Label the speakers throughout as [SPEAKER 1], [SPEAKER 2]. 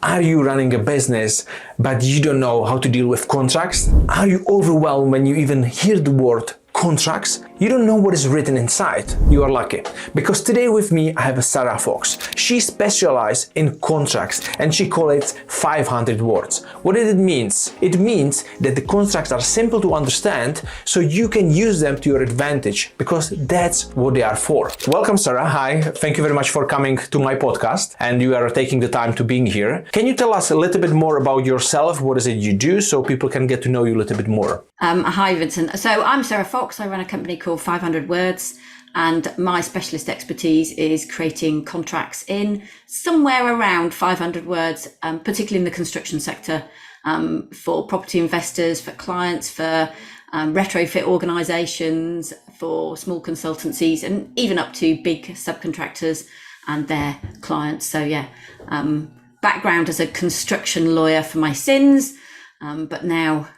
[SPEAKER 1] Are you running a business, but you don't know how to deal with contracts? Are you overwhelmed when you even hear the word contracts? You don't know what is written inside. You are lucky, because today with me I have Sarah Fox. She specializes in contracts and she calls it 500 words. What it means? It means that the contracts are simple to understand, so you can use them to your advantage, because that's what they are for. Welcome, Sarah. Hi. Thank you very much for coming to my podcast, and you are taking the time to being here. Can you tell us a little bit more about yourself? What is it you do, so people can get to know you a little bit more?
[SPEAKER 2] Hi, Vincent. So I'm Sarah Fox. I run a company called 500 Words, and my specialist expertise is creating contracts in somewhere around 500 words, particularly in the construction sector, for property investors, for clients, for retrofit organisations, for small consultancies, and even up to big subcontractors and their clients. So background as a construction lawyer for my sins, but now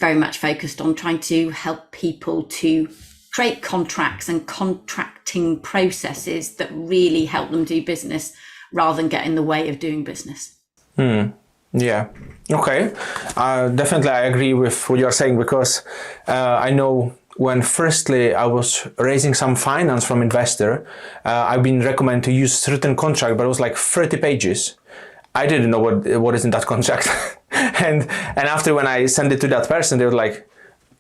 [SPEAKER 2] very much focused on trying to help people to create contracts and contracting processes that really help them do business rather than get in the way of doing business.
[SPEAKER 1] Yeah. Okay. Definitely, I agree with what you're saying, because I know when firstly I was raising some finance from investor, I've been recommended to use certain contract, but it was like 30 pages. I didn't know what is in that contract. and after when I sent it to that person, they were like,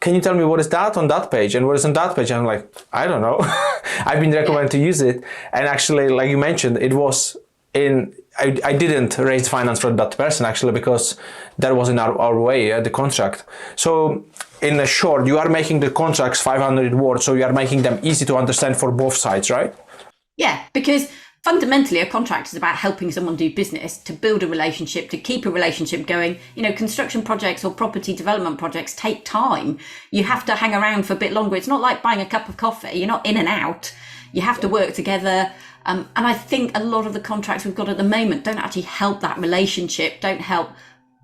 [SPEAKER 1] can you tell me what is that on that page and what is on that page? And I'm like, I don't know. I've been recommended to use it. And actually, like you mentioned, it was I didn't raise finance for that person actually, because that was in our way, the contract. So in a short, you are making the contracts 500 words, so you are making them easy to understand for both sides, right?
[SPEAKER 2] Yeah, because fundamentally, a contract is about helping someone do business, to build a relationship, to keep a relationship going. You know, construction projects or property development projects take time. You have to hang around for a bit longer. It's not like buying a cup of coffee. You're not in and out. You have to work together. And I think a lot of the contracts we've got at the moment don't actually help that relationship, don't help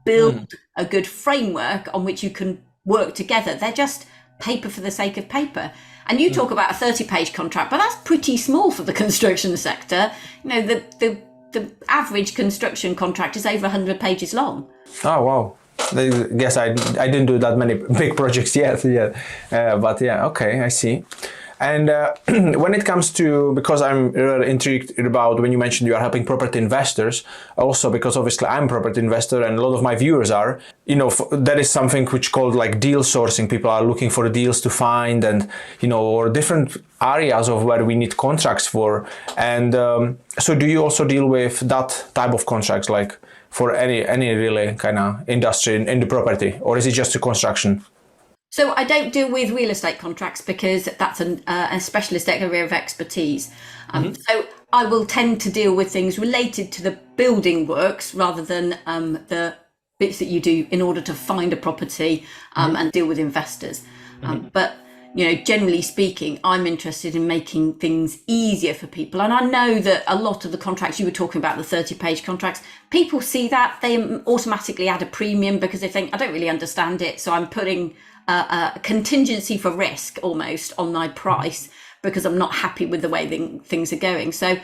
[SPEAKER 2] build a good framework on which you can work together. They're just paper for the sake of paper. And you talk about a 30-page contract, but that's pretty small for the construction sector. You know, the average construction contract is over 100 pages long.
[SPEAKER 1] Oh, wow. I guess I didn't do that many big projects yet. But yeah, okay, I see. And when it comes to, because I'm really intrigued about when you mentioned you are helping property investors, also because obviously I'm a property investor and a lot of my viewers are, you know, that is something which called like deal sourcing. People are looking for deals to find, and, you know, or different areas of where we need contracts for. And so do you also deal with that type of contracts, like for any really kind of industry in the property, or is it just the construction?
[SPEAKER 2] So I don't deal with real estate contracts because that's a specialist area of expertise. So I will tend to deal with things related to the building works rather than the bits that you do in order to find a property and deal with investors. But, you know, generally speaking, I'm interested in making things easier for people. And I know that a lot of the contracts you were talking about, the 30-page contracts, people see that, they automatically add a premium because they think, I don't really understand it, so I'm putting a contingency for risk almost on my price because I'm not happy with the way things are going. So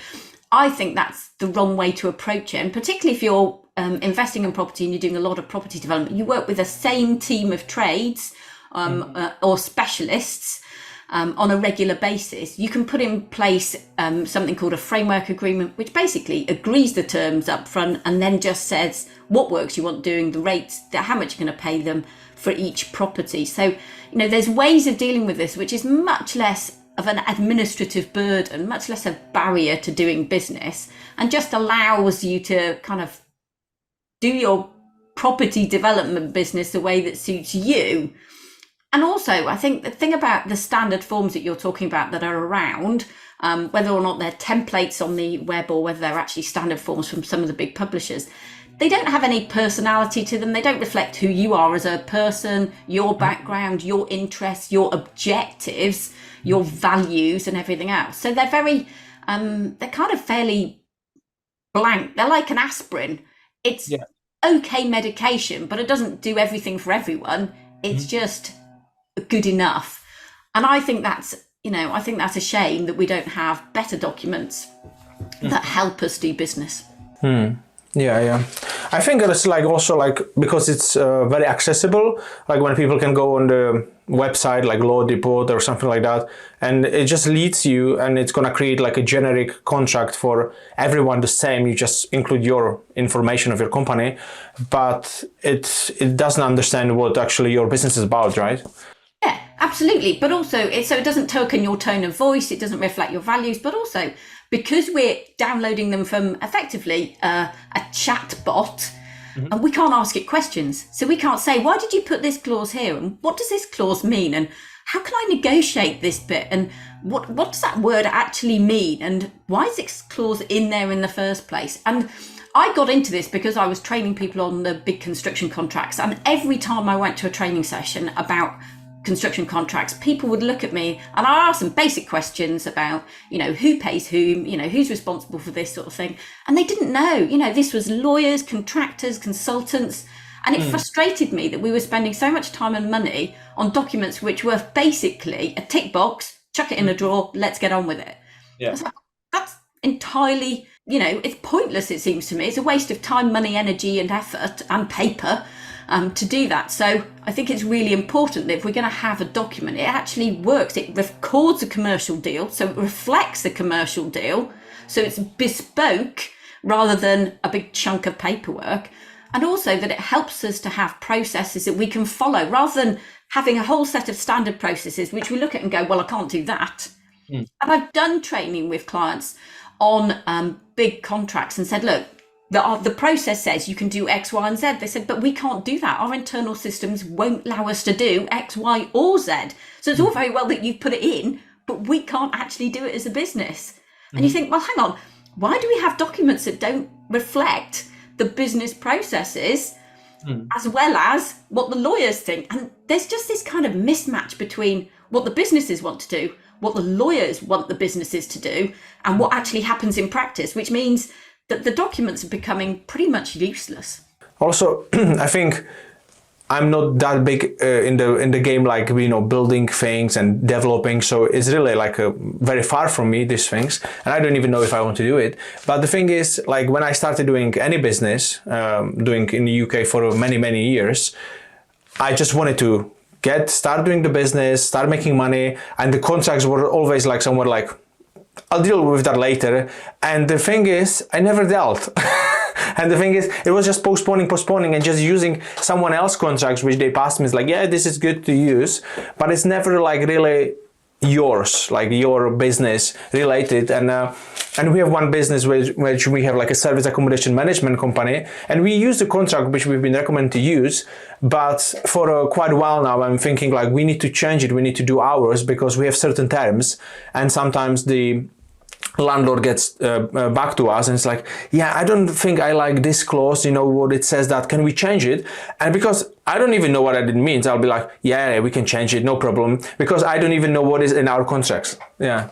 [SPEAKER 2] I think that's the wrong way to approach it. And particularly if you're investing in property and you're doing a lot of property development, you work with the same team of trades or specialists on a regular basis. You can put in place something called a framework agreement, which basically agrees the terms up front and then just says what works you want doing, the rates, how much you're going to pay them for each property. So, you know, there's ways of dealing with this, which is much less of an administrative burden, much less a barrier to doing business, and just allows you to kind of do your property development business the way that suits you. And also, I think the thing about the standard forms that you're talking about that are around, whether or not they're templates on the web or whether they're actually standard forms from some of the big publishers, they don't have any personality to them. They don't reflect who you are as a person, your background, your interests, your objectives, your values and everything else. So they're very, they're kind of fairly blank. They're like an aspirin. It's okay medication, but it doesn't do everything for everyone. It's just good enough. And I think that's, you know, I think that's a shame that we don't have better documents that help us do business.
[SPEAKER 1] Yeah. I think it's like also like because it's very accessible, like when people can go on the website like Law Depot or something like that, and it just leads you, and it's gonna create like a generic contract for everyone the same. You just include your information of your company, but it doesn't understand what actually your business is about, right?
[SPEAKER 2] Yeah, absolutely. But also, so it doesn't token your tone of voice, it doesn't reflect your values, but also because we're downloading them from effectively a chat bot, and we can't ask it questions. So we can't say, why did you put this clause here? And what does this clause mean? And how can I negotiate this bit? And what does that word actually mean? And why is this clause in there in the first place? And I got into this because I was training people on the big construction contracts. And every time I went to a training session about construction contracts, people would look at me and I asked them basic questions about, who pays whom, who's responsible for this sort of thing. And they didn't know, this was lawyers, contractors, consultants. And it frustrated me that we were spending so much time and money on documents which were basically a tick box, chuck it in a drawer, let's get on with it.
[SPEAKER 1] Yeah.
[SPEAKER 2] I was like, that's entirely, it's pointless, it seems to me. It's a waste of time, money, energy and effort and paper to do that. So I think it's really important that if we're going to have a document, it actually works. It records a commercial deal, so it reflects the commercial deal. So it's bespoke rather than a big chunk of paperwork. And also that it helps us to have processes that we can follow rather than having a whole set of standard processes, which we look at and go, well, I can't do that. And I've done training with clients on big contracts and said, look, the process says you can do X, Y, and Z. They said, but we can't do that. Our internal systems won't allow us to do X, Y, or Z. So it's all very well that you put it in, but we can't actually do it as a business. And you think, well, hang on, why do we have documents that don't reflect the business processes as well as what the lawyers think? And there's just this kind of mismatch between what the businesses want to do, what the lawyers want the businesses to do, and what actually happens in practice, which means that the documents are becoming pretty much useless. Also,
[SPEAKER 1] I think I'm not that big in the game, like building things and developing. So it's really like very far from me, these things, and I don't even know if I want to do it. But the thing is, like when I started doing any business, doing in the UK for many years, I just wanted to start doing the business, start making money, and the contracts were always like somewhere like, I'll deal with that later. And the thing is, I never dealt. And the thing is, it was just postponing and just using someone else's contracts, which they passed me. It's like, yeah, this is good to use, but it's never like really yours, like your business related. And we have one business which we have like a service accommodation management company, and we use the contract which we've been recommended to use. But for quite a while now, I'm thinking like we need to change it. We need to do ours because we have certain terms, and sometimes the landlord gets back to us and it's like, yeah, I don't think I like this clause, what it says, that can we change it? And because I don't even know what it means, I'll be like, yeah, we can change it, no problem, because I don't even know what is in our contracts. Yeah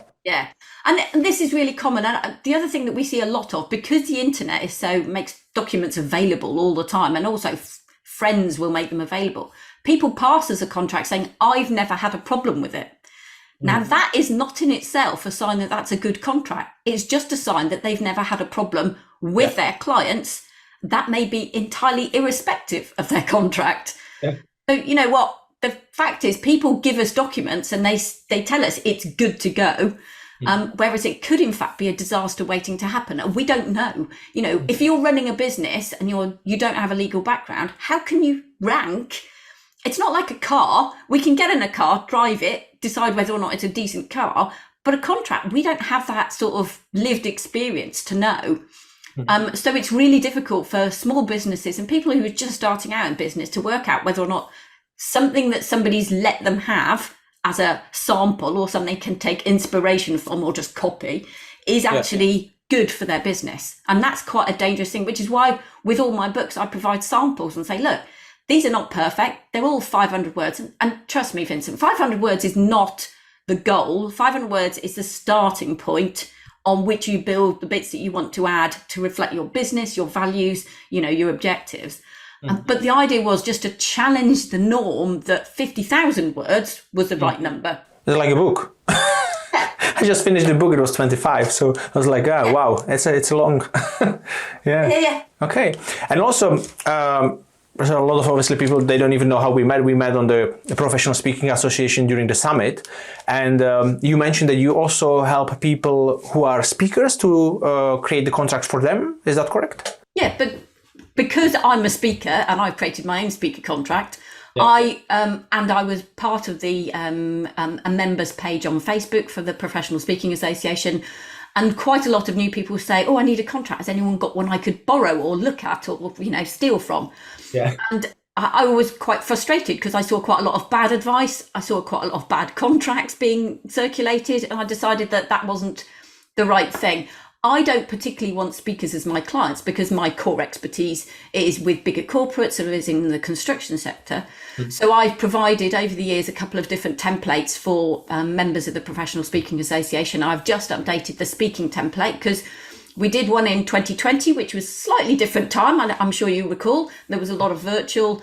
[SPEAKER 2] And this is really common. And the other thing that we see a lot of, because the internet makes documents available all the time, and also friends will make them available, people pass as a contract saying, I've never had a problem with it. Now, that is not in itself a sign that that's a good contract. It's just a sign that they've never had a problem with their clients. That may be entirely irrespective of their contract. Yeah. So, you know what? The fact is, people give us documents and they tell us it's good to go, whereas it could, in fact, be a disaster waiting to happen. And we don't know. If you're running a business and you don't have a legal background, how can you rank? It's not like a car. We can get in a car, drive it, decide whether or not it's a decent car, but a contract, we don't have that sort of lived experience to know. So it's really difficult for small businesses and people who are just starting out in business to work out whether or not something that somebody's let them have as a sample or something they can take inspiration from or just copy is actually good for their business. And that's quite a dangerous thing, which is why with all my books, I provide samples and say, look, these are not perfect. They're all 500 words. And trust me, Vincent, 500 words is not the goal. 500 words is the starting point on which you build the bits that you want to add to reflect your business, your values, your objectives. But the idea was just to challenge the norm that 50,000 words was the right number.
[SPEAKER 1] It's like a book. I just finished the book. It was 25, so I was like, oh, wow, it's a long.
[SPEAKER 2] Yeah.
[SPEAKER 1] Okay, and also. There's a lot of obviously people, they don't even know how we met. We met on the Professional Speaking Association during the summit. And you mentioned that you also help people who are speakers to create the contracts for them. Is that correct?
[SPEAKER 2] Yeah, but because I'm a speaker and I created my own speaker contract, I was part of the a members page on Facebook for the Professional Speaking Association. And quite a lot of new people say, oh, I need a contract. Has anyone got one I could borrow or look at or, steal from?
[SPEAKER 1] Yeah.
[SPEAKER 2] And I was quite frustrated because I saw quite a lot of bad advice. I saw quite a lot of bad contracts being circulated. And I decided that wasn't the right thing. I don't particularly want speakers as my clients because my core expertise is with bigger corporates and is in the construction sector. So I've provided over the years a couple of different templates for members of the Professional Speaking Association. I've just updated the speaking template because we did one in 2020, which was slightly different time. I'm sure you recall there was a lot of virtual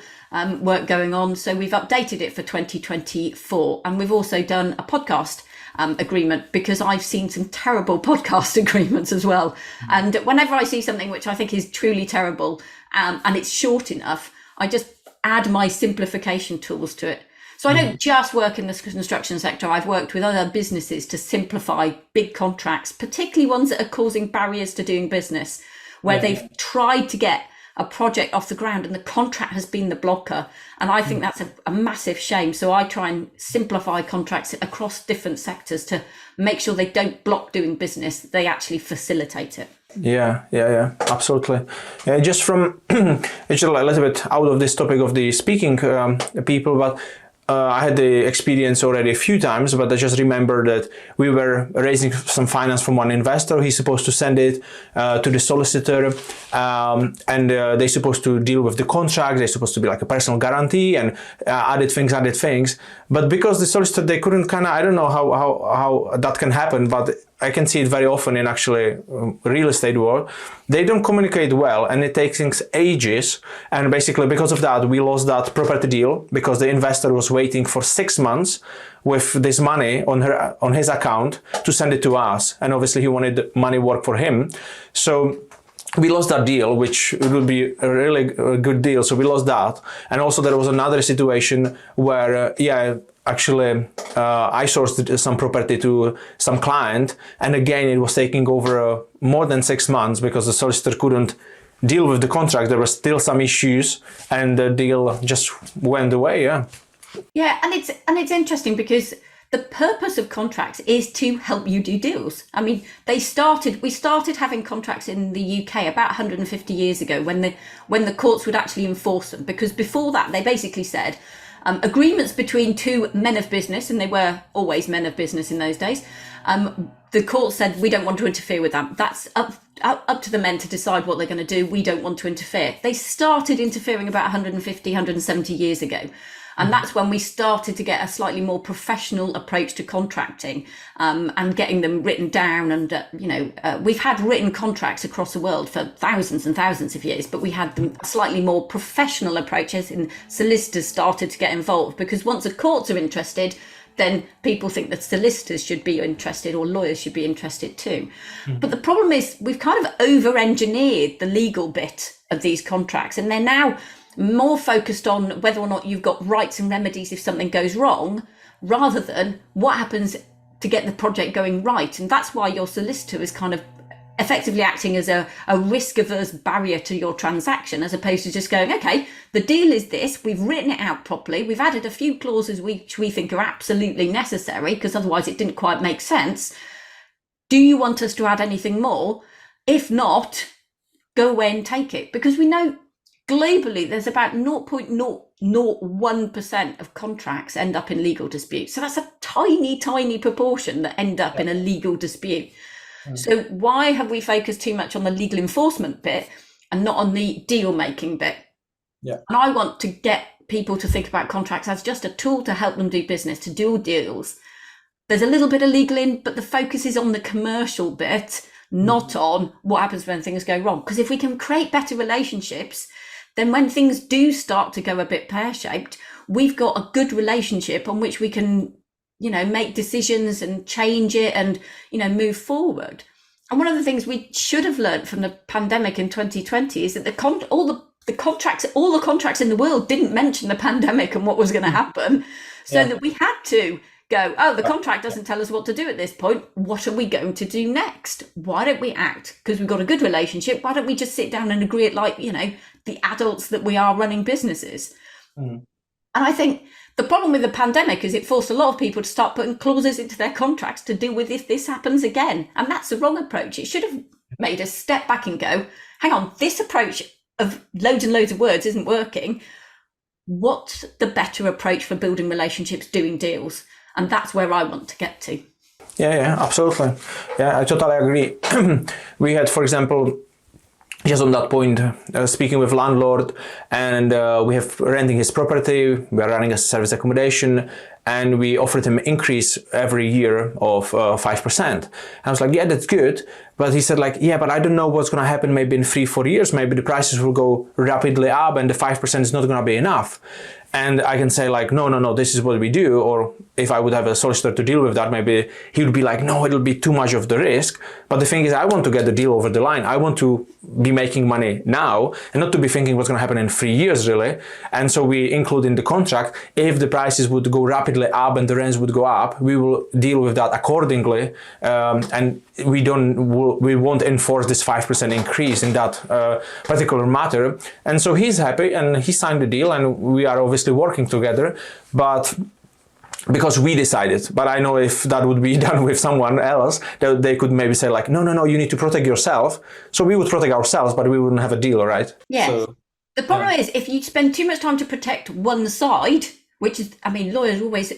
[SPEAKER 2] work going on. So we've updated it for 2024. And we've also done a podcast agreement because I've seen some terrible podcast agreements as well. And whenever I see something which I think is truly terrible and it's short enough, I just add my simplification tools to it. So I don't just work in the construction sector. I've worked with other businesses to simplify big contracts, particularly ones that are causing barriers to doing business, where they've tried to get a project off the ground and the contract has been the blocker. And I think that's a massive shame. So I try and simplify contracts across different sectors to make sure they don't block doing business, they actually facilitate it.
[SPEAKER 1] Yeah, absolutely. Just from it's a little bit out of this topic of the speaking people, but I had the experience already a few times, but I just remember that we were raising some finance from one investor. He's supposed to send it to the solicitor, and they're supposed to deal with the contract. They're supposed to be like a personal guarantee and added things. But because the solicitor, they couldn't I don't know how that can happen, but I can see it very often in actually real estate world. They don't communicate well and it takes things ages. And basically because of that, we lost that property deal because the investor was waiting for 6 months with this money on his account to send it to us. And obviously he wanted money work for him. So we lost that deal, which would be a really good deal. So we lost that. And also there was another situation where, actually, I sourced some property to some client, and again, it was taking over more than 6 months because the solicitor couldn't deal with the contract. There were still some issues, and the deal just went away.
[SPEAKER 2] Yeah, and it's interesting because the purpose of contracts is to help you do deals. I mean, we started having contracts in the UK about 150 years ago when the courts would actually enforce them, because before that they basically said. Agreements between two men of business, and they were always men of business in those days. The court said, we don't want to interfere with that. That's up to the men to decide what they're going to do. We don't want to interfere. They started interfering about 150, 170 years ago. And that's when we started to get a slightly more professional approach to contracting and getting them written down. And, we've had written contracts across the world for thousands and thousands of years, but we had them slightly more professional approaches, and solicitors started to get involved because once the courts are interested, then people think that solicitors should be interested or lawyers should be interested too. But the problem is we've kind of over-engineered the legal bit of these contracts, and they're now more focused on whether or not you've got rights and remedies if something goes wrong, rather than what happens to get the project going right. And that's why your solicitor is kind of effectively acting as a risk-averse barrier to your transaction, as opposed to just going, okay, the deal is this, we've written it out properly, we've added a few clauses which we think are absolutely necessary, because otherwise it didn't quite make sense. Do you want us to add anything more? If not, go away and take it. Because we know globally, there's about 0.001% of contracts end up in legal disputes. So that's a tiny, tiny proportion that end up in a legal dispute. So why have we focused too much on the legal enforcement bit and not on the deal making bit? And I want to get people to think about contracts as just a tool to help them do business, to do deals. There's a little bit of legal in, but the focus is on the commercial bit, not on what happens when things go wrong. Because if we can create better relationships, then when things do start to go a bit pear-shaped, we've got a good relationship on which we can make decisions and change it and, move forward. And one of the things we should have learned from the pandemic in 2020 is that all the contracts in the world didn't mention the pandemic and what was going to happen. So that we had to go, the contract doesn't tell us what to do at this point. What are we going to do next? Why don't we act? Because we've got a good relationship. Why don't we just sit down and agree it like, the adults that we are running businesses? And I think the problem with the pandemic is it forced a lot of people to start putting clauses into their contracts to deal with if this happens again. And that's the wrong approach. It should have made us step back and go, hang on, this approach of loads and loads of words isn't working. What's the better approach for building relationships, doing deals? And that's where I want to get to.
[SPEAKER 1] Yeah, absolutely. Yeah, I totally agree. We had, for example, just on that point, speaking with landlord, and we have renting his property, we are running a service accommodation, and we offered him increase every year of 5%. I was like, yeah, that's good. But he said like, yeah, but I don't know what's going to happen maybe in 3-4 years. Maybe the prices will go rapidly up and the 5% is not going to be enough. And I can say like, no, this is what we do. Or if I would have a solicitor to deal with that, maybe he would be like, no, it'll be too much of the risk. But the thing is, I want to get the deal over the line. I want to be making money now and not to be thinking what's going to happen in 3 years, really. And so we include in the contract, if the prices would go rapidly up and the rents would go up, we will deal with that accordingly. And we won't enforce this 5% increase in that particular matter. And so he's happy and he signed the deal, and we are obviously working together, but because we decided. But I know if that would be done with someone else, they could maybe say like, no, you need to protect yourself. So we would protect ourselves, but we wouldn't have a deal, right?
[SPEAKER 2] Yeah. So, the problem is if you spend too much time to protect one side, which is, lawyers always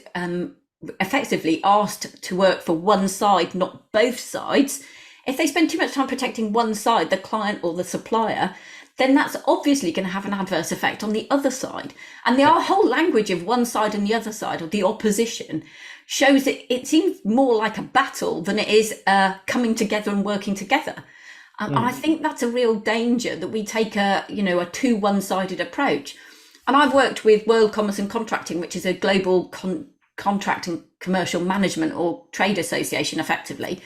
[SPEAKER 2] effectively asked to work for one side, not both sides. If they spend too much time protecting one side, the client or the supplier, then that's obviously going to have an adverse effect on the other side. And the whole language of one side and the other side, or the opposition, shows that it seems more like a battle than it is coming together and working together. And I think that's a real danger, that we take a too one-sided approach. And I've worked with World Commerce and Contracting, which is a global contract and commercial management or trade association, effectively.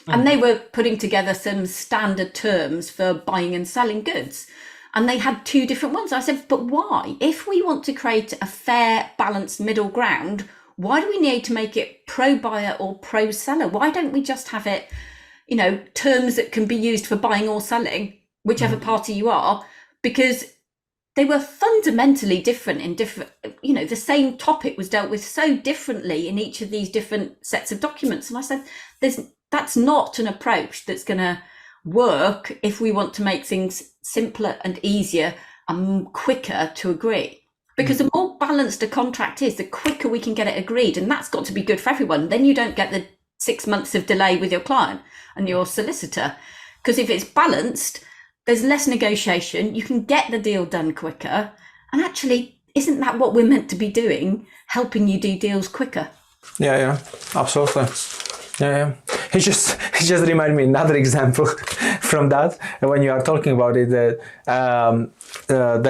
[SPEAKER 2] And they were putting together some standard terms for buying and selling goods. And they had two different ones. I said, but why? If we want to create a fair, balanced middle ground, why do we need to make it pro-buyer or pro-seller? Why don't we just have it, terms that can be used for buying or selling, whichever party you are? Because they were fundamentally different in different, the same topic was dealt with so differently in each of these different sets of documents. And I said, that's not an approach that's going to work if we want to make things simpler and easier and quicker to agree. Because the more balanced a contract is, the quicker we can get it agreed. And that's got to be good for everyone. Then you don't get the 6 months of delay with your client and your solicitor. Because if it's balanced, there's less negotiation, you can get the deal done quicker. And actually, isn't that what we're meant to be doing? Helping you do deals quicker.
[SPEAKER 1] Yeah, absolutely. Yeah. He just reminded me another example from that. When you are talking about it, there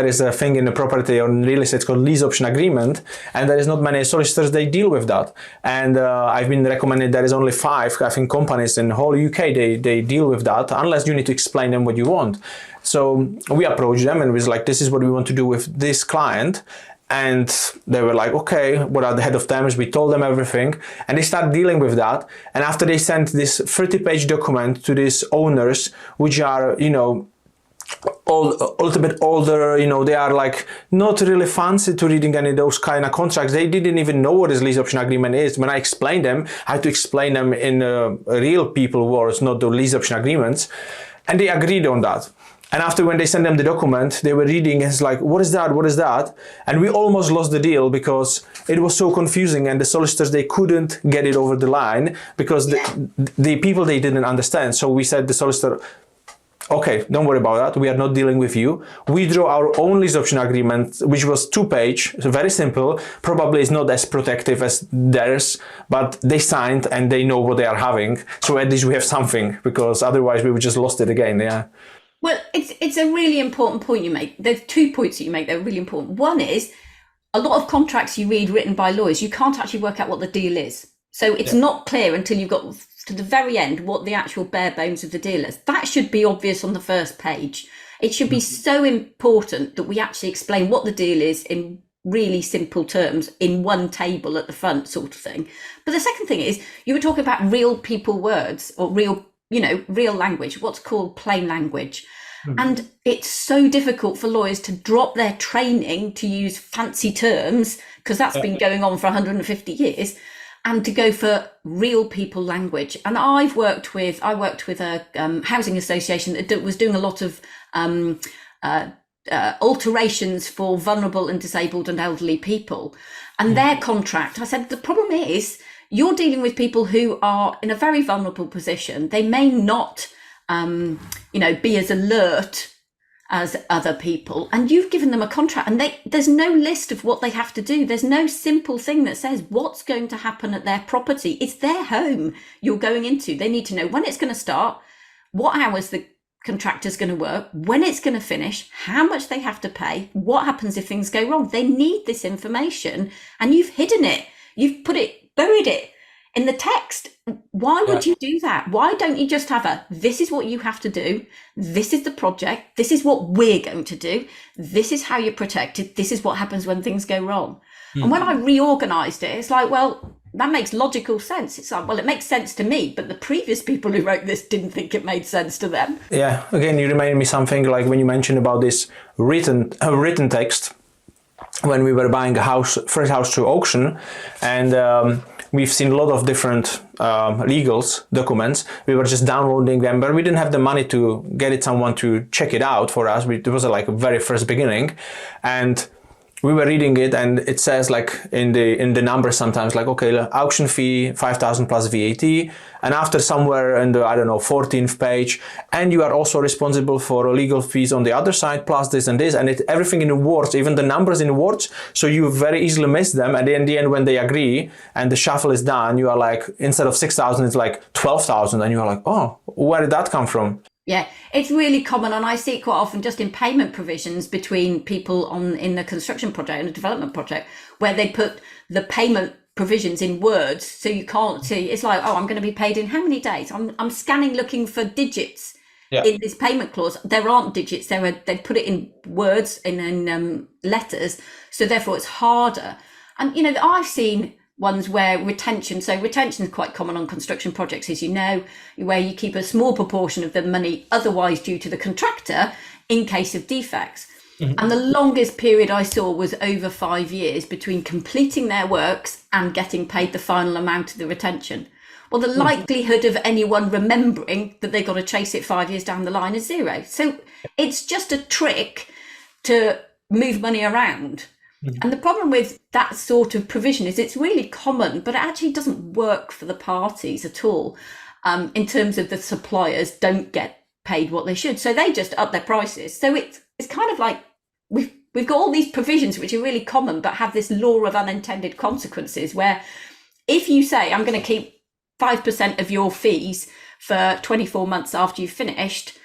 [SPEAKER 1] is a thing in the property or in real estate called lease option agreement, and there is not many solicitors they deal with that. And I've been recommended there is only 5, I think, companies in the whole UK they deal with that, unless you need to explain them what you want. So we approached them and we was like, this is what we want to do with this client. And they were like, okay, what are the head of terms? We told them everything, and they started dealing with that. And after they sent this 30-page document to these owners, which are, a little bit older, they are like not really fancy to reading any of those kind of contracts. They didn't even know what this lease option agreement is. When I explained them, I had to explain them in real people words, not the lease option agreements. And they agreed on that. And after, when they sent them the document, they were reading, and it's like, what is that? What is that? And we almost lost the deal because it was so confusing, and the solicitors, they couldn't get it over the line because the people, they didn't understand. So we said to the solicitor, okay, don't worry about that. We are not dealing with you. We drew our own lease option agreement, which was 2-page, so very simple. Probably is not as protective as theirs, but they signed and they know what they are having. So at least we have something, because otherwise we would just lost it again. Yeah.
[SPEAKER 2] Well, it's a really important point you make. There's 2 points that you make that are really important. One is, a lot of contracts you read written by lawyers, you can't actually work out what the deal is. So it's not clear until you've got to the very end what the actual bare bones of the deal is. That should be obvious on the first page. It should be so important that we actually explain what the deal is in really simple terms in one table at the front, sort of thing. But the second thing is, you were talking about real people words, or real language, what's called plain language. And it's so difficult for lawyers to drop their training to use fancy terms, because that's been going on for 150 years, and to go for real people language. And I worked with a housing association that was doing a lot of alterations for vulnerable and disabled and elderly people. And their contract, I said, the problem is you're dealing with people who are in a very vulnerable position. They may not, be as alert as other people, and you've given them a contract, and there's no list of what they have to do. There's no simple thing that says what's going to happen at their property. It's their home you're going into. They need to know when it's going to start, what hours the contractor's going to work, when it's going to finish, how much they have to pay, what happens if things go wrong. They need this information, and you've hidden it. You've buried it in the text. Why would you do that? Why don't you just have this is what you have to do, this is the project, this is what we're going to do, this is how you're protected, this is what happens when things go wrong. And when I reorganized it, it's like, well, that makes logical sense. It's like, well, it makes sense to me, but the previous people who wrote this didn't think it made sense to them.
[SPEAKER 1] Yeah, again, you reminded me something like when you mentioned about this written text, when we were buying first house through auction, and we've seen a lot of different legals documents. We were just downloading them, but we didn't have the money to get someone to check it out for us. It was like a very first beginning, and we were reading it, and it says like in the numbers sometimes like, okay, auction fee 5,000 plus VAT, and after somewhere in the 14th page, and you are also responsible for legal fees on the other side plus this and this, and everything in the words, even the numbers in the words, so you very easily miss them. And in the end, when they agree and the shuffle is done, you are like, instead of 6,000, it's like 12,000, and you are like, oh, where did that come from?
[SPEAKER 2] Yeah, it's really common, and I see it quite often just in payment provisions between people in the construction project and a development project, where they put the payment provisions in words, so you can't see. It's like, oh, I'm going to be paid in how many days? I'm scanning looking for digits in this payment clause. There aren't digits. They put it in words and in letters, so therefore it's harder. And I've seen ones where retention is quite common on construction projects, as you know, where you keep a small proportion of the money otherwise due to the contractor in case of defects. And the longest period I saw was over 5 years between completing their works and getting paid the final amount of the retention. Well, the likelihood of anyone remembering that they got to chase it 5 years down the line is zero. So it's just a trick to move money around. And the problem with that sort of provision is it's really common, but it actually doesn't work for the parties at all, in terms of the suppliers don't get paid what they should. So they just up their prices. So it's kind of like we've got all these provisions which are really common, but have this law of unintended consequences, where if you say, I'm going to keep 5% of your fees for 24 months after you've finished,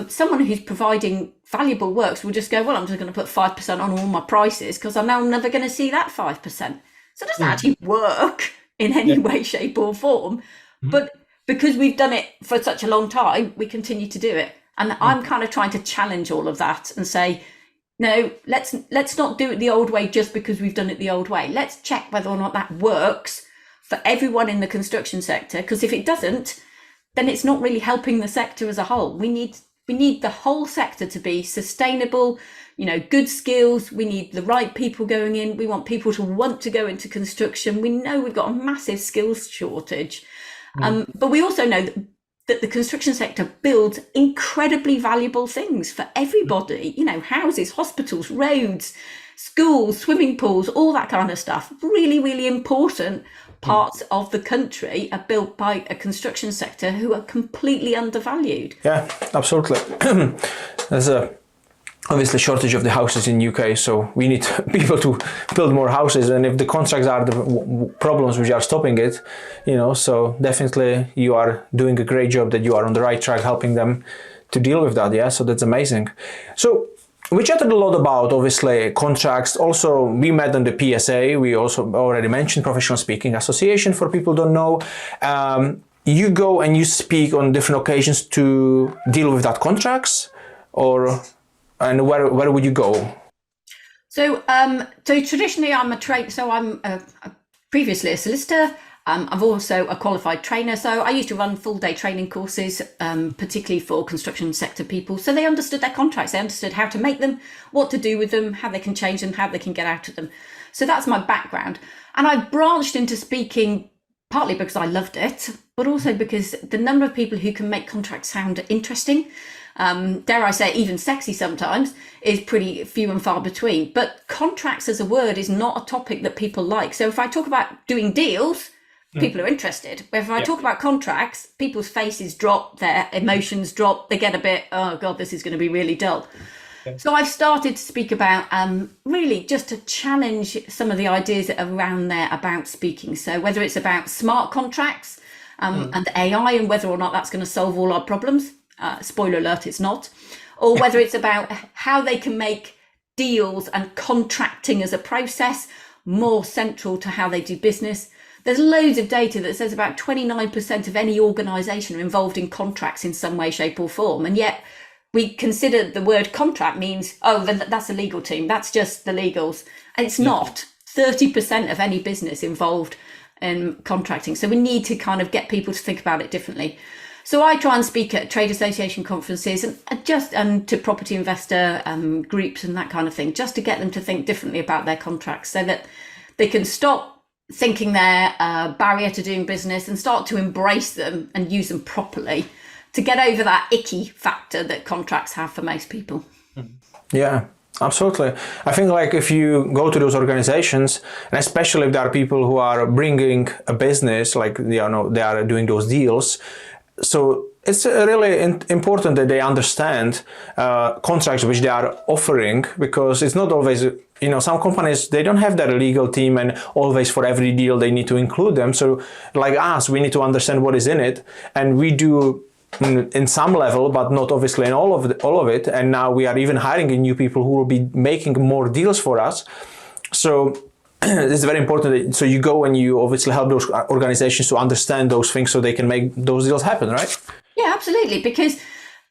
[SPEAKER 2] someone who's providing valuable works will just go, well, I'm just going to put 5% on all my prices because I know I'm never going to see that 5%. So it doesn't actually work in any way, shape or form. But because we've done it for such a long time, we continue to do it. And I'm kind of trying to challenge all of that and say, no, let's not do it the old way just because we've done it the old way. Let's check whether or not that works for everyone in the construction sector, because if it doesn't, then it's not really helping the sector as a whole. We need the whole sector to be sustainable, good skills. We need the right people going in. We want people to want to go into construction. We know we've got a massive skills shortage. But we also know that the construction sector builds incredibly valuable things for everybody, houses, hospitals, roads, schools, swimming pools, all that kind of stuff. Really, really important parts of the country are built by a construction sector who are completely undervalued. Yeah,
[SPEAKER 1] absolutely. There's obviously shortage of the houses in UK, so we need people to build more houses, and if the contracts are the problems which are stopping it, so definitely you are doing a great job, that you are on the right track helping them to deal with that. So that's amazing. So we chatted a lot about, obviously, contracts. Also, we met on the PSA. We also already mentioned Professional Speaking Association, for people who don't know. You go and you speak on different occasions to deal with that contracts, and where would you go?
[SPEAKER 2] So, traditionally, I'm previously a solicitor. I've also a qualified trainer, so I used to run full-day training courses, particularly for construction sector people. So they understood their contracts, they understood how to make them, what to do with them, how they can change them, how they can get out of them. So that's my background. And I branched into speaking partly because I loved it, but also because the number of people who can make contracts sound interesting, dare I say even sexy sometimes, is pretty few and far between. But contracts as a word is not a topic that people like. So if I talk about doing deals, people are interested. But if I talk about contracts, people's faces drop, their emotions drop, they get a bit, oh God, this is going to be really dull. Okay. So I've started to speak about really just to challenge some of the ideas around there about speaking. So whether it's about smart contracts and AI and whether or not that's going to solve all our problems, spoiler alert, it's not, or whether it's about how they can make deals and contracting as a process more central to how they do business. There's loads of data that says about 29% of any organisation are involved in contracts in some way, shape or form. And yet we consider the word contract means, oh, that's a legal team. That's just the legals. And it's not. 30% of any business involved in contracting. So we need to kind of get people to think about it differently. So I try and speak at trade association conferences and to property investor groups and that kind of thing, just to get them to think differently about their contracts so that they can stop thinking they're a barrier to doing business and start to embrace them and use them properly to get over that icky factor that contracts have for most people.
[SPEAKER 1] Yeah, absolutely. I think like if you go to those organizations, and especially if there are people who are bringing a business, like they are doing those deals, so it's really important that they understand contracts which they are offering, because it's not always, some companies, they don't have their legal team and always for every deal they need to include them. So like us, we need to understand what is in it, and we do in some level, but not obviously in all of it. And now we are even hiring in new people who will be making more deals for us. So it's very important. So you go and you obviously help those organizations to understand those things so they can make those deals happen, right?
[SPEAKER 2] Yeah, absolutely. Because,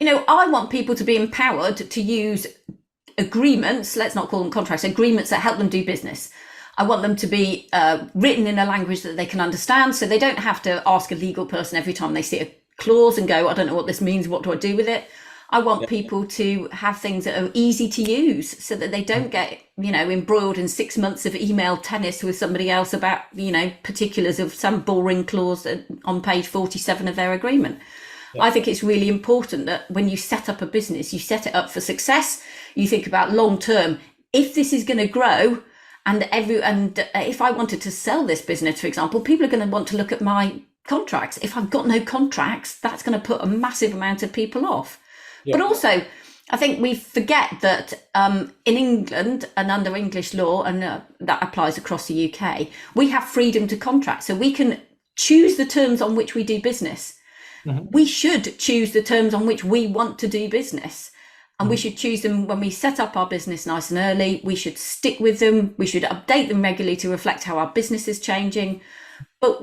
[SPEAKER 2] I want people to be empowered to use agreements, let's not call them contracts, agreements that help them do business. I want them to be written in a language that they can understand, so they don't have to ask a legal person every time they see a clause and go, I don't know what this means, what do I do with it? I want people to have things that are easy to use so that they don't get, embroiled in 6 months of email tennis with somebody else about, particulars of some boring clause on page 47 of their agreement. I think it's really important that when you set up a business, you set it up for success. You think about long term. If this is going to grow, and if I wanted to sell this business, for example, people are going to want to look at my contracts. If I've got no contracts, that's going to put a massive amount of people off. Yeah. But also, I think we forget that in England and under English law, and that applies across the UK, we have freedom to contract. So we can choose the terms on which we do business. Mm-hmm. We should choose the terms on which we want to do business. And we should choose them when we set up our business nice and early. We should stick with them. We should update them regularly to reflect how our business is changing. But,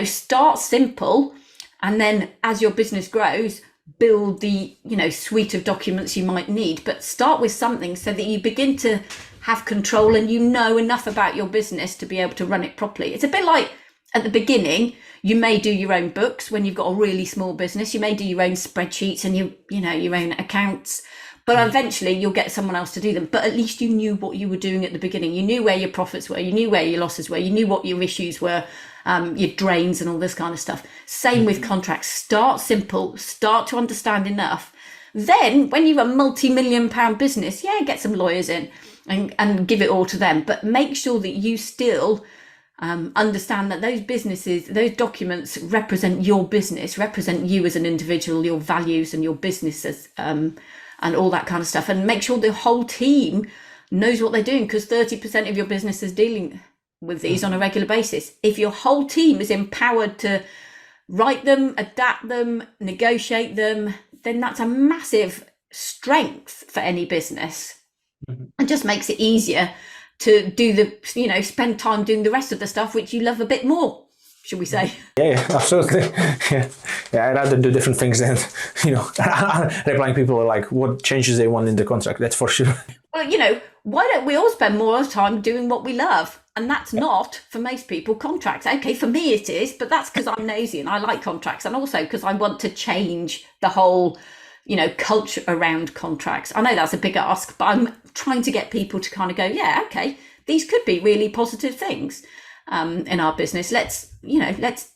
[SPEAKER 2] start simple. And then as your business grows, build the, suite of documents you might need. But start with something so that you begin to have control and enough about your business to be able to run it properly. It's a bit like at the beginning, you may do your own books when you've got a really small business. You may do your own spreadsheets and your own accounts, but eventually you'll get someone else to do them. But at least you knew what you were doing at the beginning. You knew where your profits were. You knew where your losses were. You knew what your issues were, your drains and all this kind of stuff. Same with contracts. Start simple. Start to understand enough. Then when you're a multi-million-pound business, get some lawyers in and give it all to them. But make sure that you still understand that those documents represent your business, represent you as an individual, your values and your businesses, and all that kind of stuff. And make sure the whole team knows what they're doing, because 30% of your business is dealing with these on a regular basis. If your whole team is empowered to write them, adapt them, negotiate them, then that's a massive strength for any business, and just makes it easier to do spend time doing the rest of the stuff which you love a bit more, should we say?
[SPEAKER 1] Yeah, absolutely. Yeah, I'd rather do different things than, replying people like what changes they want in the contract. That's for sure.
[SPEAKER 2] Well, why don't we all spend more time doing what we love? And that's not, for most people, contracts. Okay, for me it is, but that's because I'm nosy and I like contracts, and also because I want to change the whole, culture around contracts. I know that's a big ask, but I'm trying to get people to kind of go, yeah, okay, these could be really positive things in our business. Let's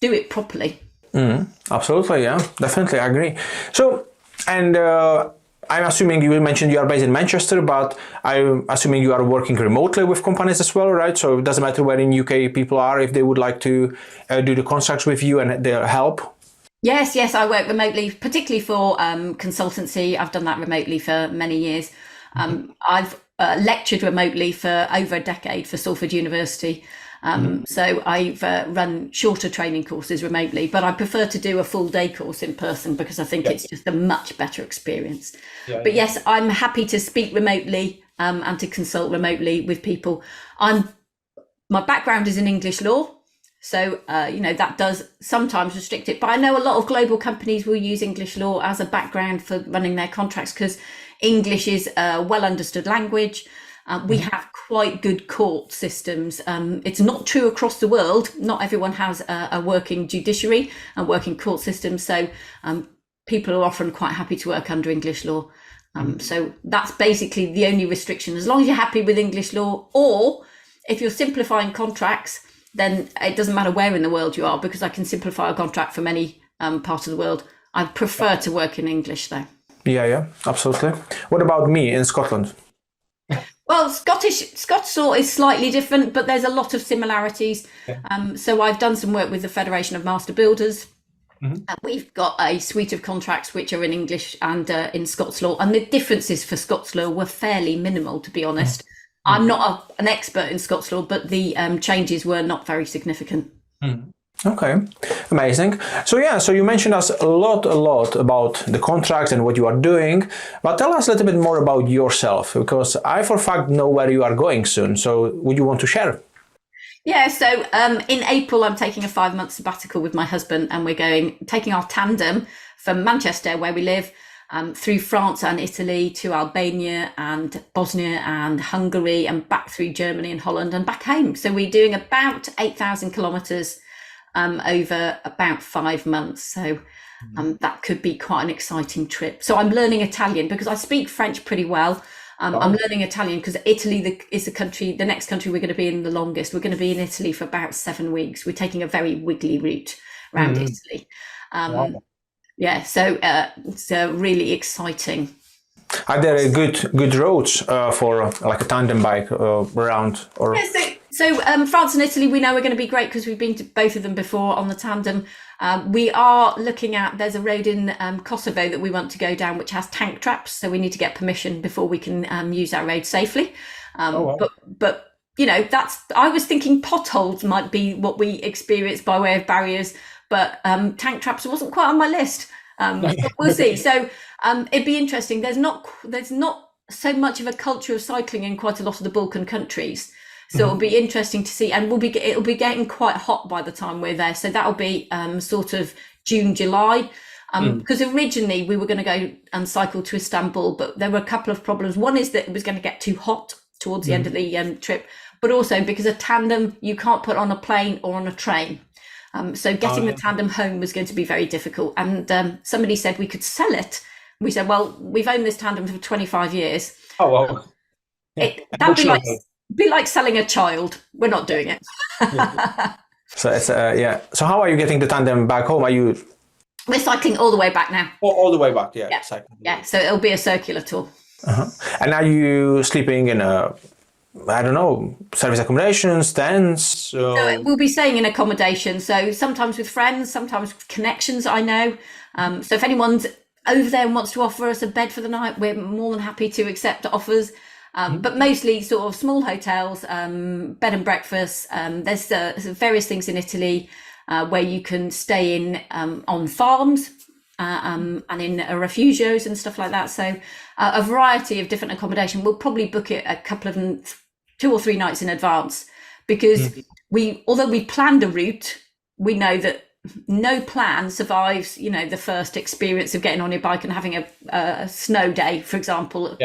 [SPEAKER 2] do it properly.
[SPEAKER 1] Absolutely, yeah, definitely, I agree. So, and I'm assuming you mentioned you are based in Manchester, but I'm assuming you are working remotely with companies as well, right? So it doesn't matter where in UK people are, if they would like to do the contracts with you and their help.
[SPEAKER 2] Yes, I work remotely, particularly for consultancy. I've done that remotely for many years. I've lectured remotely for over a decade for Salford University. So I've run shorter training courses remotely, but I prefer to do a full day course in person because I think it's just a much better experience. But yes, I'm happy to speak remotely and to consult remotely with people. My background is in English law. So, that does sometimes restrict it. But I know a lot of global companies will use English law as a background for running their contracts because English is a well understood language. We have quite good court systems. It's not true across the world. Not everyone has a working judiciary and working court system. So people are often quite happy to work under English law. So that's basically the only restriction. As long as you're happy with English law, or if you're simplifying contracts, then it doesn't matter where in the world you are, because I can simplify a contract from any part of the world. I prefer to work in English though.
[SPEAKER 1] Yeah, absolutely. What about me in Scotland?
[SPEAKER 2] Well, Scottish law is slightly different, but there's a lot of similarities. So I've done some work with the Federation of Master Builders. We've got a suite of contracts which are in English and in Scots law, and the differences for Scots law were fairly minimal, to be honest. I'm not an expert in Scots law, but the changes were not very significant.
[SPEAKER 1] Okay, amazing. So you mentioned us a lot about the contracts and what you are doing, but tell us a little bit more about yourself, because I for a fact know where you are going soon. So would you want to share?
[SPEAKER 2] Yeah, so in April, I'm taking a 5-month sabbatical with my husband, and we're taking our tandem from Manchester, where we live, through France and Italy to Albania and Bosnia and Hungary, and back through Germany and Holland and back home. So we're doing about 8,000 kilometres over about 5 months. So that could be quite an exciting trip. So I'm learning Italian because I speak French pretty well. I'm learning Italian because Italy is the next country we're going to be in the longest. We're going to be in Italy for about 7 weeks. We're taking a very wiggly route around Italy. Yeah, so it's really exciting.
[SPEAKER 1] Are there good roads for like a tandem bike around? Or
[SPEAKER 2] so France and Italy, we know are going to be great because we've been to both of them before on the tandem. We are looking at, there's a road in Kosovo that we want to go down which has tank traps, so we need to get permission before we can use that road safely. But I was thinking potholes might be what we experience by way of barriers, but tank traps wasn't quite on my list. We'll see. So it'd be interesting. There's not so much of a culture of cycling in quite a lot of the Balkan countries. So it'll be interesting to see, and it'll be getting quite hot by the time we're there. So that'll be sort of June, July, because originally we were going to go and cycle to Istanbul, but there were a couple of problems. One is that it was going to get too hot towards the end of the trip, but also because a tandem you can't put on a plane or on a train. So getting the tandem home was going to be very difficult. And somebody said we could sell it. We said, well, we've owned this tandem for 25 years.
[SPEAKER 1] Oh, wow.
[SPEAKER 2] That'd be like selling a child. We're not doing it.
[SPEAKER 1] So it's So how are you getting the tandem back home?
[SPEAKER 2] We're cycling all the way back now.
[SPEAKER 1] All the way back, yeah.
[SPEAKER 2] Yeah. So it'll be a circular tour.
[SPEAKER 1] And are you sleeping in service accommodations, tents?
[SPEAKER 2] So we'll be staying in accommodation. So sometimes with friends, sometimes with connections I know. So if anyone's over there and wants to offer us a bed for the night, we're more than happy to accept offers. But mostly sort of small hotels, bed and breakfast. There's various things in Italy where you can stay in on farms. and in refugios and stuff like that. So a variety of different accommodation. We'll probably book it a couple of 2 or 3 nights in advance, because although we planned a route, we know that no plan survives, the first experience of getting on your bike and having a snow day, for example,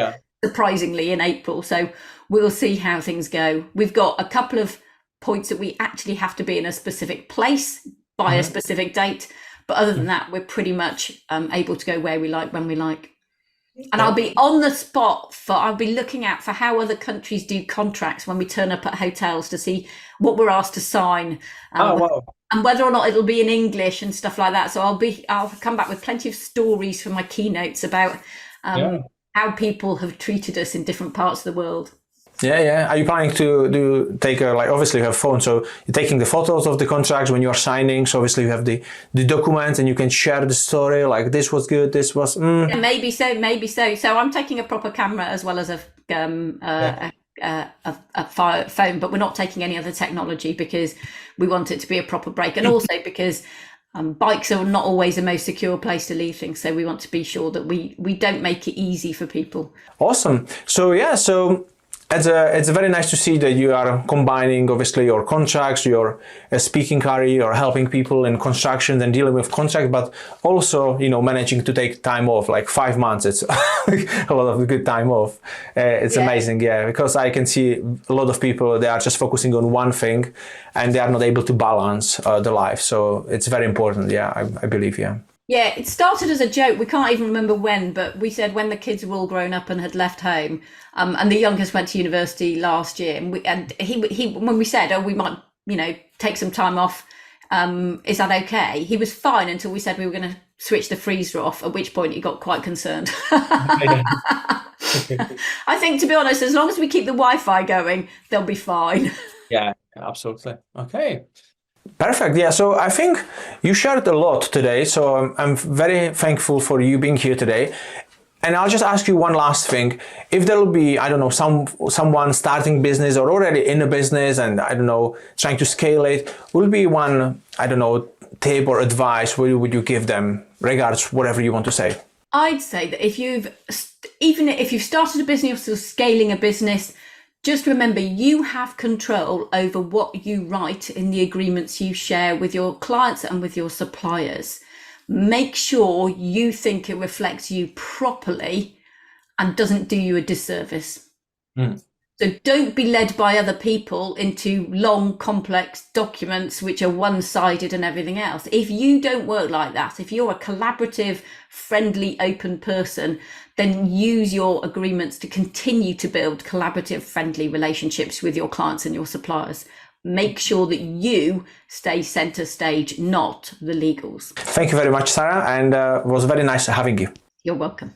[SPEAKER 2] surprisingly in April. So we'll see how things go. We've got a couple of points that we actually have to be in a specific place by a specific date. But other than that, we're pretty much able to go where we like, when we like. And I'll be on the spot I'll be looking out for how other countries do contracts when we turn up at hotels to see what we're asked to sign. And whether or not it'll be in English and stuff like that. So I'll come back with plenty of stories from my keynotes about how people have treated us in different parts of the world.
[SPEAKER 1] Yeah. Are you planning to take obviously you have phone, so you're taking the photos of the contracts when you're signing. So obviously you have the documents and you can share the story, like this was good, this was.
[SPEAKER 2] Yeah, maybe so. So I'm taking a proper camera as well as a phone, but we're not taking any other technology because we want it to be a proper break, and also because bikes are not always the most secure place to leave things. So we want to be sure that we don't make it easy for people.
[SPEAKER 1] Awesome. So it's very nice to see that you are combining obviously your contracts, your speaking career, you're helping people in construction and dealing with contracts, but also, managing to take time off, like 5 months. It's a lot of good time off. It's amazing, because I can see a lot of people, they are just focusing on one thing and they are not able to balance their life. So it's very important. I believe.
[SPEAKER 2] Yeah, it started as a joke. We can't even remember when, but we said when the kids were all grown up and had left home, and the youngest went to university last year, and he when we said, we might, take some time off, is that okay? He was fine until we said we were going to switch the freezer off, at which point he got quite concerned. I think, to be honest, as long as we keep the Wi-Fi going, they'll be fine.
[SPEAKER 1] Yeah, absolutely. Okay. Perfect. Yeah. So I think you shared a lot today. So I'm very thankful for you being here today. And I'll just ask you one last thing. If there will be, I don't know, someone starting business or already in a business and, I don't know, trying to scale it, will be one, I don't know, tip or advice, what would you give them, regards whatever you want to say?
[SPEAKER 2] I'd say that even if you've started a business or scaling a business, just remember you have control over what you write in the agreements you share with your clients and with your suppliers. Make sure you think it reflects you properly and doesn't do you a disservice. So don't be led by other people into long, complex documents which are one-sided and everything else. If you don't work like that, if you're a collaborative, friendly, open person, then use your agreements to continue to build collaborative, friendly relationships with your clients and your suppliers. Make sure that you stay center stage, not the legals.
[SPEAKER 1] Thank you very much, Sarah, and it was very nice having you.
[SPEAKER 2] You're welcome.